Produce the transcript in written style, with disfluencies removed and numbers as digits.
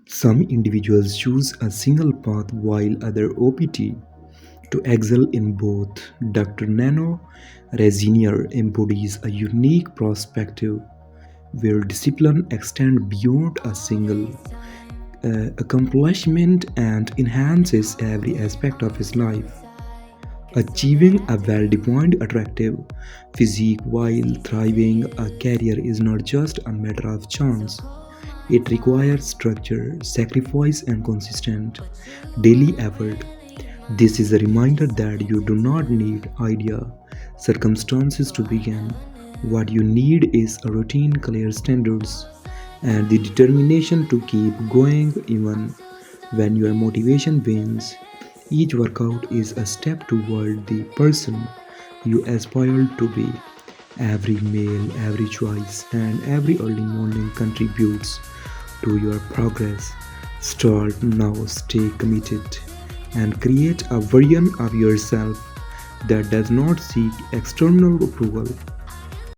Some individuals choose a single path while others opt to excel in both. Doctor Nano Reisener embodies a unique perspective where discipline extends beyond a single accomplishment and enhances every aspect of his life. Achieving a well defined, attractive physique while thriving a career is not just a matter of chance. It requires structure, sacrifice, and consistent daily effort. This is a reminder that you do not need ideal circumstances to begin. What you need is a routine, clear standards, and the determination to keep going even when your motivation wanes. Each workout is a step toward the person you aspire to be. Every meal, every choice, and every early morning contributes to your progress. Start now, stay committed, and create a version of yourself that does not seek external approval